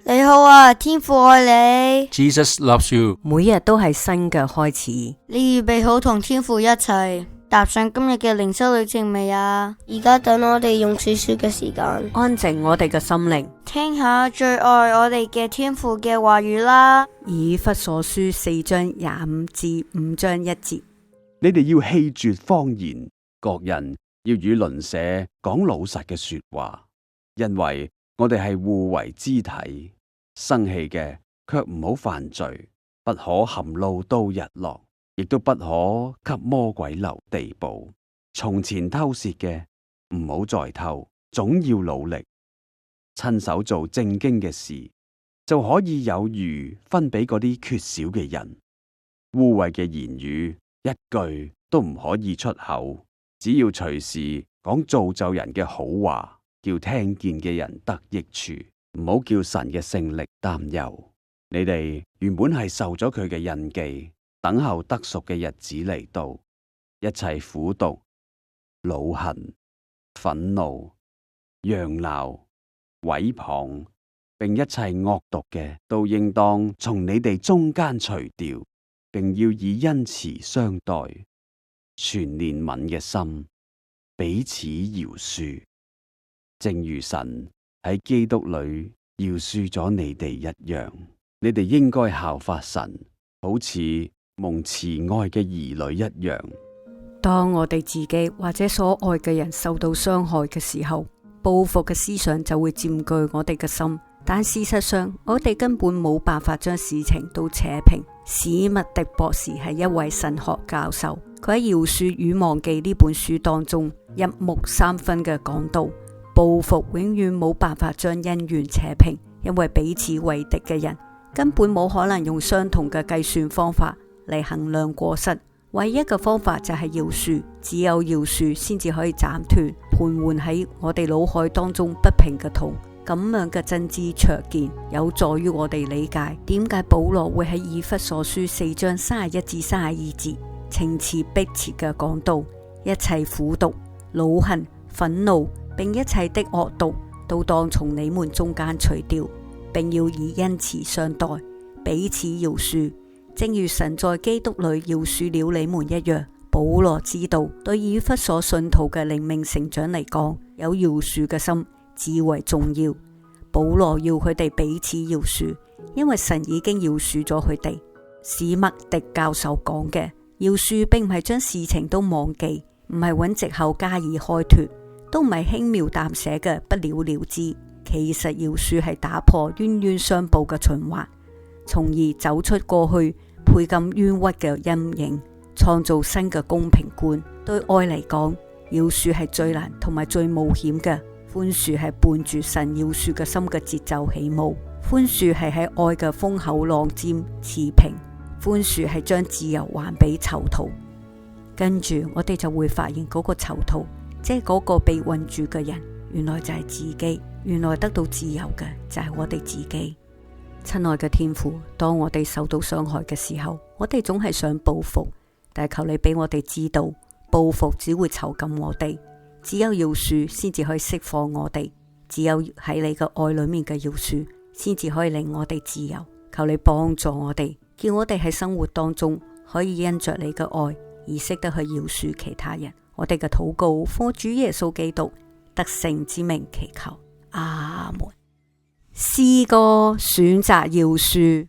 你好啊，天父愛你。 Jesus loves you。 每日都係新嘅開始。你預備好同天父一齊踏上今日嘅靈修旅程未啊？而家等我哋用少少嘅時間，安靜我哋嘅心靈，聽下最愛我哋嘅天父嘅話語啦。以弗所書4章25至5章1節。你哋要棄絕謊言，各人要與鄰舍講老實嘅說話，因為我哋係互為肢體。生氣嘅卻唔好犯罪，不可含怒到日落，亦都不可給魔鬼留地步。從前偷竊嘅唔好再偷，總要努力親手做正經嘅事，就可以有餘分俾嗰啲缺少嘅人。污穢嘅言語一句都唔可以出口，只要隨時講造就人嘅好話，叫聽見嘅人得益處。唔好叫神嘅聖靈擔憂。你哋原本係受咗佢嘅印記，等候得贖嘅日子嚟到。一切苦毒、惱恨、憤怒、嚷鬧、毀謗，並一切惡毒嘅，都應當從你哋中間除掉，並要以恩慈相待，存憐憫嘅心，彼此饒恕，正如神喺基督裏饒恕咗你哋一樣。你哋應該效法神，好似蒙慈愛嘅兒女一樣。當我哋自己或者所愛嘅人受到傷害嘅時候，報復嘅思想就會佔據我哋嘅心。但事實上，我哋根本冇辦法將事情都扯平。史密迪博士係一位神學教授，佢喺《饒恕與忘記》呢本書當中一目三分嘅講到，報復永遠冇辦法將恩怨扯平，因為彼此為敵嘅人根本冇可能用相同嘅計算方法嚟衡量過失。唯一嘅方法就係饒恕，只有饒恕先至可以斬斷盤桓喺我哋腦海當中不平嘅痛。咁樣嘅真知灼見，有助於我哋理解點解保羅會喺以弗所書4章31至32節情詞迫切嘅講到，一切苦毒、惱恨、憤怒，並一切的惡毒，都當從你們中間除掉，並要以恩慈相待，彼此饒恕，正如神在基督裏饒恕了你們一樣。保羅知道，對以弗所信徒嘅靈命成長嚟講，有饒恕嘅心至為重要。保羅要佢哋彼此饒恕，因為神已經饒恕咗佢哋。史密迪教授講嘅饒恕，並唔係將事情都忘記，唔係揾藉口加以開脫，都唔係輕描淡寫嘅不了了之。其實饒恕係打破冤冤相報嘅循環，從而走出過去倍感冤屈嘅陰影，創造新嘅公平觀。對愛嚟講，饒恕係最難同埋最冒險嘅。寬恕係伴住神饒恕嘅心嘅節奏起舞，寬恕係喺愛嘅風口浪尖持平，寬恕係將自由還俾囚徒。跟住我哋就會發現嗰個囚徒，即係嗰個被困住嘅人，原來就係自己，原來得到自由嘅就係我哋自己。親愛嘅天父，當我哋受到傷害嘅時候，我哋總係想報復，但係求你俾我哋知道，報復只會囚禁我哋。只有饒恕先至可以釋放我哋，只有喺你嘅愛裏面嘅饒恕先至可以令我哋自由。求你幫助我哋，叫我哋喺生活當中可以因着你嘅愛而識得去饒恕其他人。我哋嘅禱告奉主耶穌基督得勝之名祈求，阿門。詩歌選擇饒恕。